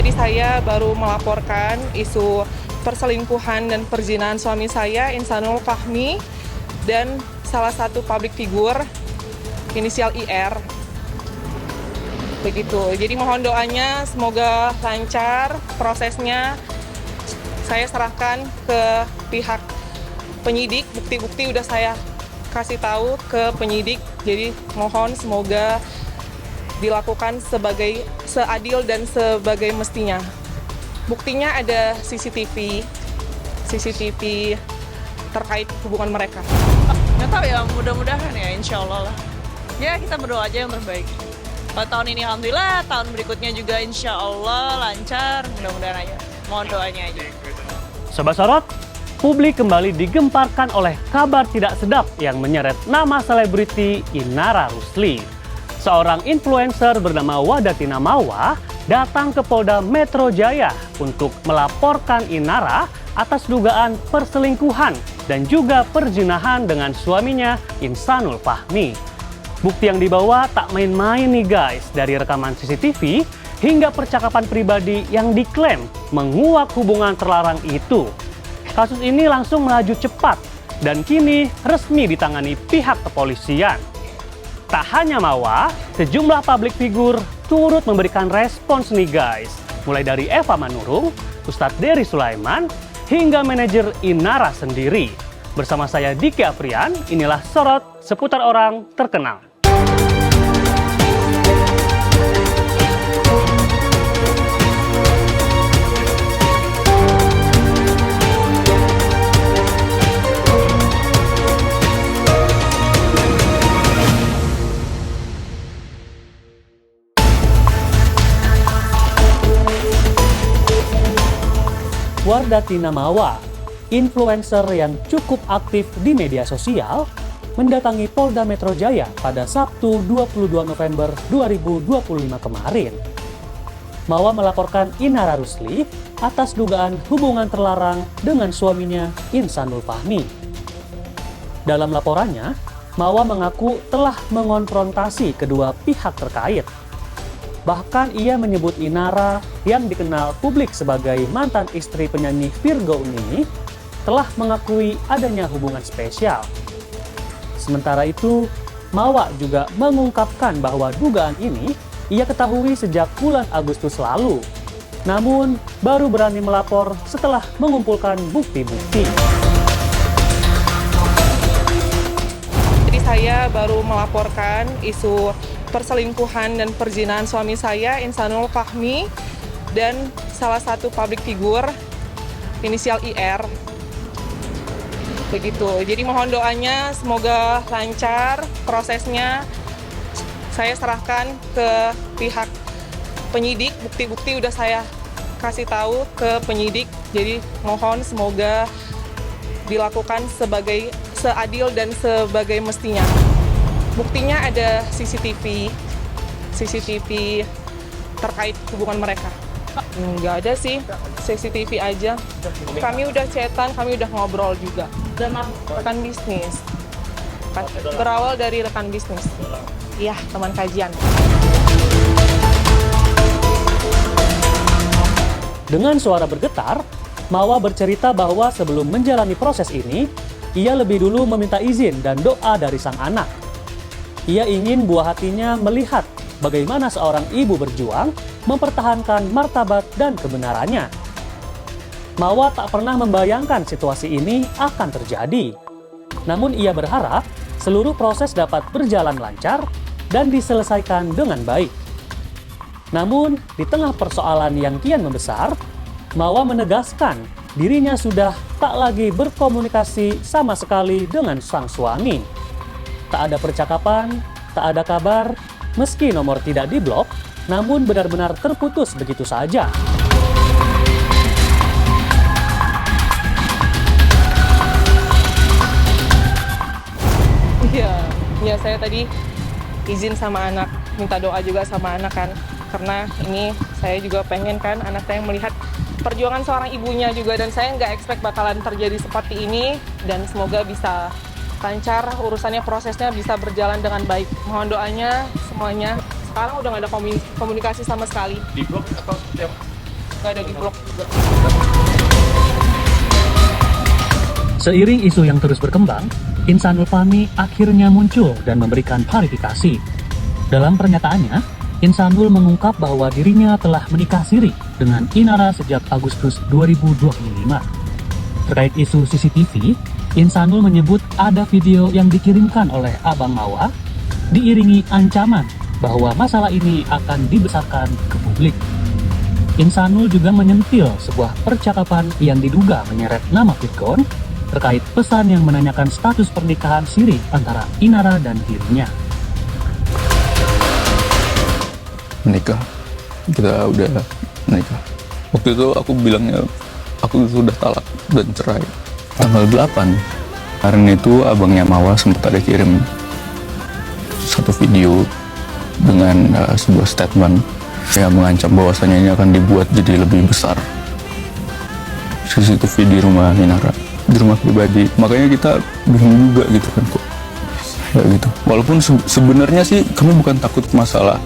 Jadi saya baru melaporkan isu perselingkuhan dan perzinahan suami saya, Insanul Fahmi, dan salah satu public figure inisial IR. Begitu. Jadi mohon doanya semoga lancar prosesnya. Saya serahkan ke pihak penyidik, bukti-bukti udah saya kasih tahu ke penyidik. Jadi mohon semoga dilakukan seadil dan sebagai mestinya. Buktinya ada CCTV terkait hubungan mereka. Nggak tahu ya, mudah-mudahan ya, insya Allah lah. Ya kita berdoa aja yang terbaik. Kalau tahun ini alhamdulillah, tahun berikutnya juga insya Allah lancar, mudah-mudahan aja. Mohon doanya aja. Sobat Sorot, publik kembali digemparkan oleh kabar tidak sedap yang menyeret nama selebriti Inara Rusli. Seorang influencer bernama Wadatina Mawa datang ke Polda Metro Jaya untuk melaporkan Inara atas dugaan perselingkuhan dan juga perzinahan dengan suaminya Insanul Fahmi. Bukti yang dibawa tak main-main nih guys, dari rekaman CCTV hingga percakapan pribadi yang diklaim menguak hubungan terlarang itu. Kasus ini langsung melaju cepat dan kini resmi ditangani pihak kepolisian. Tak hanya Mawa, sejumlah public figure turut memberikan respons nih guys. Mulai dari Eva Manurung, Ustadz Dery Sulaiman, hingga manajer Inara sendiri. Bersama saya Diki Afrian, inilah Sorot seputar orang terkenal. Wadatina Mawa, influencer yang cukup aktif di media sosial, mendatangi Polda Metro Jaya pada Sabtu 22 November 2025 kemarin. Mawa melaporkan Inara Rusli atas dugaan hubungan terlarang dengan suaminya Insanul Fahmi. Dalam laporannya, Mawa mengaku telah mengonfrontasi kedua pihak terkait. Bahkan ia menyebut Inara yang dikenal publik sebagai mantan istri penyanyi Virgo ini telah mengakui adanya hubungan spesial. Sementara itu, Mawa juga mengungkapkan bahwa dugaan ini ia ketahui sejak bulan Agustus lalu. Namun, baru berani melapor setelah mengumpulkan bukti-bukti. Jadi saya baru melaporkan isu perselingkuhan dan perzinahan suami saya, Insanul Fahmi, dan salah satu public figure inisial IR. Begitu. Jadi mohon doanya semoga lancar prosesnya. Saya serahkan ke pihak penyidik, bukti-bukti udah saya kasih tahu ke penyidik. Jadi mohon semoga dilakukan seadil dan sebagai mestinya. Buktinya ada CCTV terkait hubungan mereka. Nggak ada sih, CCTV aja. Kami udah chatan, kami udah ngobrol juga. Rekan bisnis. Berawal dari rekan bisnis. Iya, teman kajian. Dengan suara bergetar, Mawa bercerita bahwa sebelum menjalani proses ini, ia lebih dulu meminta izin dan doa dari sang anak. Ia ingin buah hatinya melihat bagaimana seorang ibu berjuang mempertahankan martabat dan kebenarannya. Mawa tak pernah membayangkan situasi ini akan terjadi. Namun ia berharap seluruh proses dapat berjalan lancar dan diselesaikan dengan baik. Namun, di tengah persoalan yang kian membesar, Mawa menegaskan dirinya sudah tak lagi berkomunikasi sama sekali dengan sang suami. Tak ada percakapan, tak ada kabar, meski nomor tidak diblok, namun benar-benar terputus begitu saja. Iya, saya tadi izin sama anak, minta doa juga sama anak kan. Karena ini saya juga pengen kan anak saya melihat perjuangan seorang ibunya juga, dan saya nggak expect bakalan terjadi seperti ini, dan semoga bisa lancar urusannya, prosesnya bisa berjalan dengan baik. Mohon doanya semuanya. Sekarang udah nggak ada komunikasi sama sekali. Di blok atau seperti apa? nggak ada di blog juga. Seiring isu yang terus berkembang, Insanul Fahmi akhirnya muncul dan memberikan klarifikasi. Dalam pernyataannya, Insanul mengungkap bahwa dirinya telah menikah siri dengan Inara sejak Agustus 2025. Terkait isu CCTV, Insanul menyebut ada video yang dikirimkan oleh Abang Mawa diiringi ancaman bahwa masalah ini akan dibesarkan ke publik. Insanul juga menyentil sebuah percakapan yang diduga menyeret nama Virgon terkait pesan yang menanyakan status pernikahan siri antara Inara dan dirinya. Menikah, kita udah menikah. Waktu itu aku bilangnya aku sudah talak dan cerai. Tanggal 8 hari itu abangnya Mawa sempat ada kirim satu video dengan sebuah statement yang mengancam bahwasanya ini akan dibuat jadi lebih besar. CCTV di rumah Inara, di rumah pribadi. Makanya kita bingung juga gitu kan kok. Ya gitu. Walaupun sebenarnya sih kami bukan takut masalah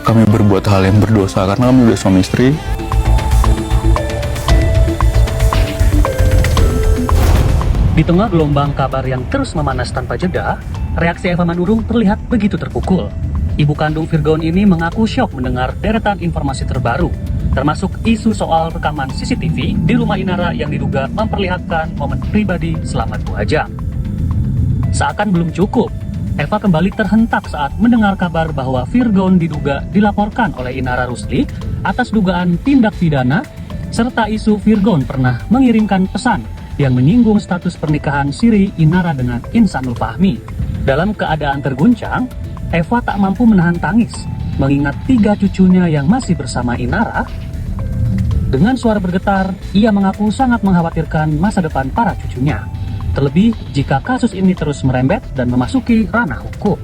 kami berbuat hal yang berdosa karena kami udah suami istri. Di tengah gelombang kabar yang terus memanas tanpa jeda, reaksi Eva Manurung terlihat begitu terpukul. Ibu kandung Virgon ini mengaku syok mendengar deretan informasi terbaru, termasuk isu soal rekaman CCTV di rumah Inara yang diduga memperlihatkan momen pribadi selama 2 jam. Seakan belum cukup, Eva kembali terhentak saat mendengar kabar bahwa Virgon diduga dilaporkan oleh Inara Rusli atas dugaan tindak pidana, serta isu Virgon pernah mengirimkan pesan yang menyinggung status pernikahan siri Inara dengan Insanul Fahmi. Dalam keadaan terguncang, Eva tak mampu menahan tangis mengingat 3 cucunya yang masih bersama Inara. Dengan suara bergetar, ia mengaku sangat mengkhawatirkan masa depan para cucunya. Terlebih jika kasus ini terus merembet dan memasuki ranah hukum.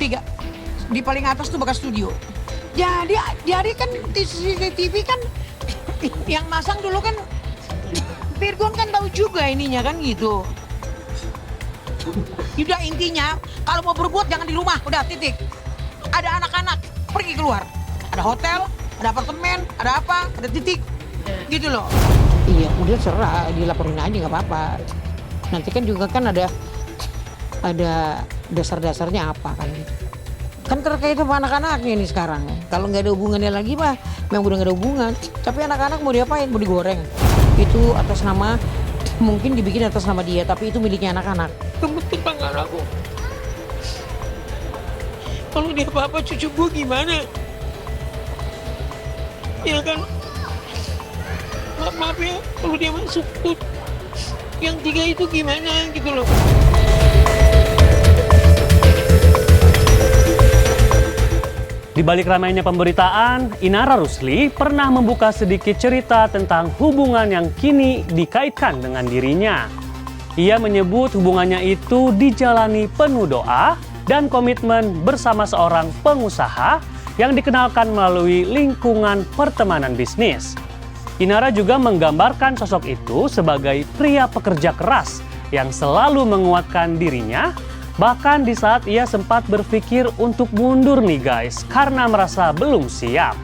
Tiga di paling atas tuh bekas studio. Jadi kan di CCTV kan yang masang dulu kan Virgon kan tahu juga ininya kan gitu. Udah intinya kalau mau berbuat jangan di rumah, udah titik. Ada anak-anak pergi keluar. Ada hotel, ada apartemen, ada apa, ada titik. Gitu loh. Iya, udah serah, dilaporin aja nggak apa-apa. Nanti kan juga kan ada dasar-dasarnya apa kan gitu. Kan terkait sama anak-anaknya nih sekarang. Kalau nggak ada hubungannya lagi mah memang udah nggak ada hubungan. Tapi anak-anak mau diapain? Mau digoreng. Itu atas nama, mungkin dibikin atas nama dia, tapi itu miliknya anak-anak. Kamu tetangga aku. Kalau dia apa-apa cucu gue gimana? Ya kan, maaf ya, kalau dia masuk tuh yang 3 itu gimana gitu loh. Di balik ramainya pemberitaan, Inara Rusli pernah membuka sedikit cerita tentang hubungan yang kini dikaitkan dengan dirinya. Ia menyebut hubungannya itu dijalani penuh doa dan komitmen bersama seorang pengusaha yang dikenalkan melalui lingkungan pertemanan bisnis. Inara juga menggambarkan sosok itu sebagai pria pekerja keras yang selalu menguatkan dirinya. Bahkan di saat ia sempat berpikir untuk mundur nih guys, karena merasa belum siap.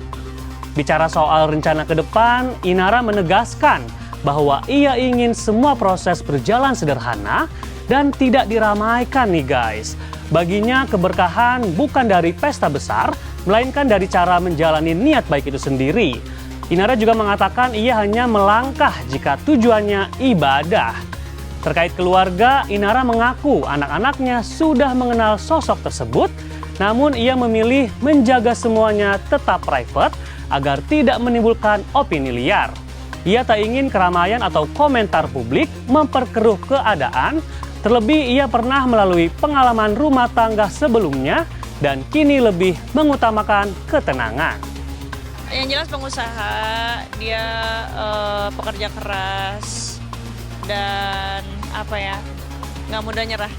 Bicara soal rencana ke depan, Inara menegaskan bahwa ia ingin semua proses berjalan sederhana dan tidak diramaikan nih guys. Baginya keberkahan bukan dari pesta besar, melainkan dari cara menjalani niat baik itu sendiri. Inara juga mengatakan ia hanya melangkah jika tujuannya ibadah. Terkait keluarga, Inara mengaku anak-anaknya sudah mengenal sosok tersebut, namun ia memilih menjaga semuanya tetap private agar tidak menimbulkan opini liar. Ia tak ingin keramaian atau komentar publik memperkeruh keadaan, terlebih ia pernah melalui pengalaman rumah tangga sebelumnya dan kini lebih mengutamakan ketenangan. Yang jelas pengusaha, dia pekerja keras, dan apa ya, nggak mudah nyerah.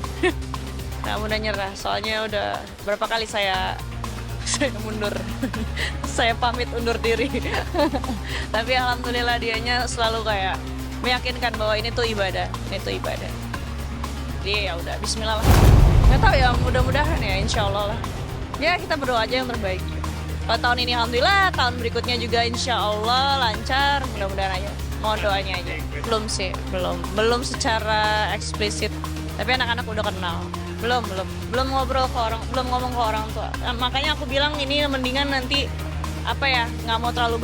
Nggak mudah nyerah, soalnya udah berapa kali saya mundur. Saya pamit undur diri. Tapi alhamdulillah dianya selalu kayak meyakinkan bahwa ini tuh ibadah, ini tuh ibadah. Jadi ya udah, bismillah lah. Nggak tahu ya, mudah-mudahan ya, insya Allah lah. Ya kita berdoa aja yang terbaik. Kalau tahun ini alhamdulillah, tahun berikutnya juga insya Allah lancar, mudah-mudahan aja. Mohon doanya aja. Belum sih, belum secara eksplisit. Tapi anak-anak udah kenal. Belum ngobrol ke orang, belum ngomong ke orang tua. Nah, makanya aku bilang ini mendingan nanti nggak mau terlalu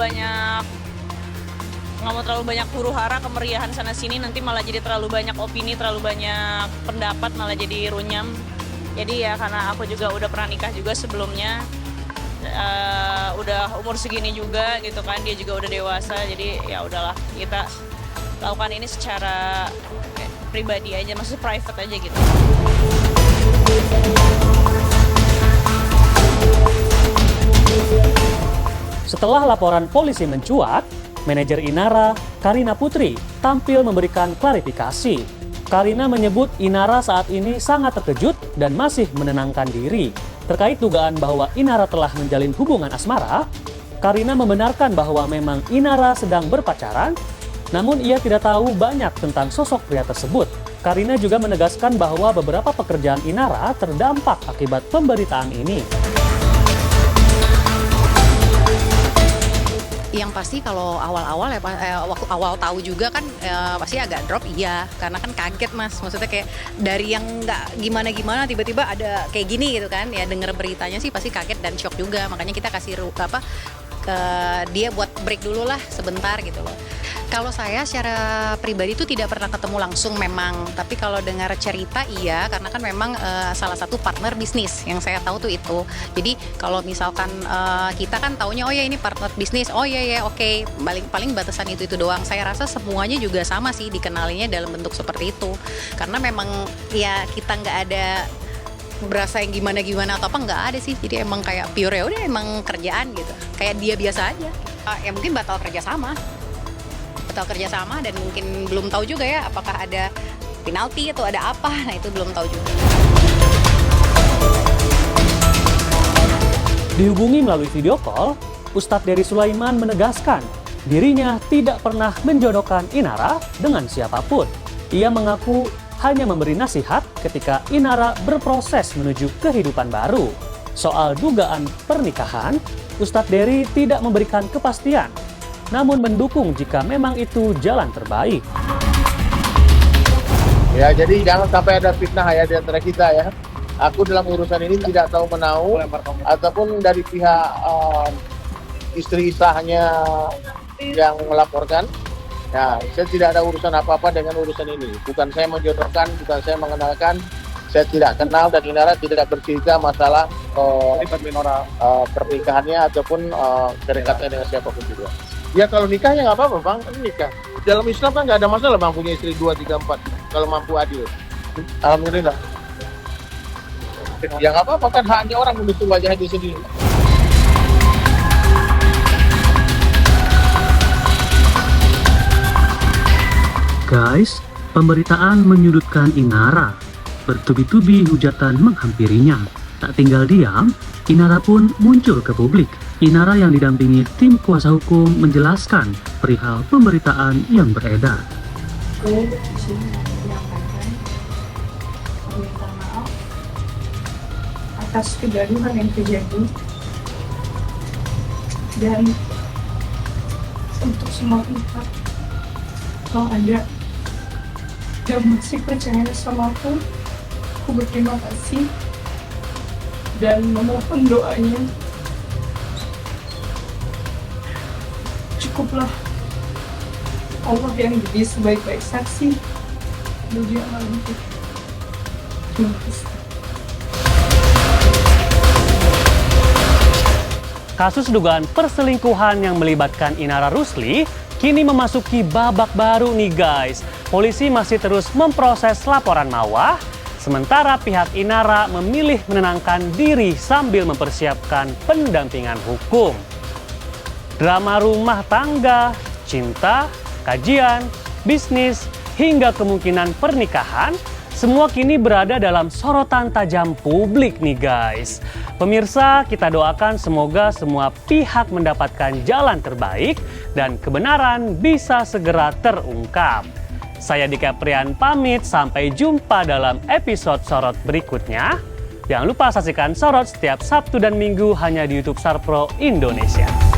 banyak huru hara kemeriahan sana sini, nanti malah jadi terlalu banyak opini, terlalu banyak pendapat, malah jadi runyam. Jadi ya karena aku juga udah pernah nikah juga sebelumnya, udah umur segini juga gitu kan, dia juga udah dewasa, jadi ya udahlah kita lakukan ini secara pribadi aja, maksudnya private aja gitu. Setelah laporan polisi mencuat, manajer Inara, Karina Putri, tampil memberikan klarifikasi. Karina menyebut Inara saat ini sangat terkejut dan masih menenangkan diri. Terkait dugaan bahwa Inara telah menjalin hubungan asmara, Karina membenarkan bahwa memang Inara sedang berpacaran, namun ia tidak tahu banyak tentang sosok pria tersebut. Karina juga menegaskan bahwa beberapa pekerjaan Inara terdampak akibat pemberitaan ini. Yang pasti kalau awal-awal ya, waktu awal tahu juga kan pasti agak drop, iya, karena kan kaget Mas, maksudnya kayak dari yang nggak gimana-gimana tiba-tiba ada kayak gini gitu kan, ya denger beritanya sih pasti kaget dan shock juga, makanya kita kasih dia buat break dulu lah sebentar gitu loh. Kalau saya secara pribadi itu tidak pernah ketemu langsung memang, tapi kalau dengar cerita iya, karena kan memang salah satu partner bisnis yang saya tahu tuh itu. Jadi kalau misalkan kita kan taunya oh ya ini partner bisnis, oh ya oke, paling batasan itu doang. Saya rasa semuanya juga sama sih dikenalinya dalam bentuk seperti itu, karena memang ya kita nggak ada berasa yang gimana atau apa, nggak ada sih. Jadi emang kayak pure ya udah emang kerjaan gitu, kayak dia biasa aja. Ya mungkin batal kerjasama dan mungkin belum tahu juga ya apakah ada penalti atau ada apa, nah itu belum tahu juga. Dihubungi melalui video call, Ustadz Dery Sulaiman menegaskan dirinya tidak pernah menjodohkan Inara dengan siapapun. Ia mengaku hanya memberi nasihat ketika Inara berproses menuju kehidupan baru. Soal dugaan pernikahan, Ustadz Dery tidak memberikan kepastian, namun mendukung jika memang itu jalan terbaik. Ya, jadi jangan sampai ada fitnah ya di antara kita ya. Aku dalam urusan ini tidak tahu menau, ataupun dari pihak istri sahnya yang melaporkan. Ya, saya tidak ada urusan apa-apa dengan urusan ini. Bukan saya menjodohkan, bukan saya mengenalkan. Saya tidak kenal dan Inara tidak bercerita masalah pernikahannya ataupun kedekatannya dengan siapapun juga. Ya kalau nikahnya nggak apa-apa Bang, ini nikah. Dalam Islam kan nggak ada masalah Bang punya istri 2, 3, 4 kalau mampu adil. Alhamdulillah. Ya nggak apa-apa kan haknya orang mendukung wajahnya sendiri. Guys, pemberitaan menyudutkan Inara. Bertubi-tubi hujatan menghampirinya. Tak tinggal diam, Inara pun muncul ke publik. Inara yang didampingi tim kuasa hukum menjelaskan perihal pemberitaan yang beredar. Saya di sini menyampaikan permintaan maaf atas kegaduhan yang terjadi, dan untuk semua pihak kalau ada yang masih percaya sama aku berterima kasih dan memohon doanya. Cukuplah Allah yang jadi sebaik-baik saksi bagi amal itu. Terima kasih. Kasus dugaan perselingkuhan yang melibatkan Inara Rusli kini memasuki babak baru nih guys. Polisi masih terus memproses laporan Mawah, sementara pihak Inara memilih menenangkan diri sambil mempersiapkan pendampingan hukum. Drama rumah tangga, cinta, kajian, bisnis, hingga kemungkinan pernikahan, semua kini berada dalam sorotan tajam publik nih guys. Pemirsa, kita doakan semoga semua pihak mendapatkan jalan terbaik dan kebenaran bisa segera terungkap. Saya Dika Prian pamit, sampai jumpa dalam episode sorot berikutnya. Jangan lupa saksikan Sorot setiap Sabtu dan Minggu hanya di YouTube Sarpro Indonesia.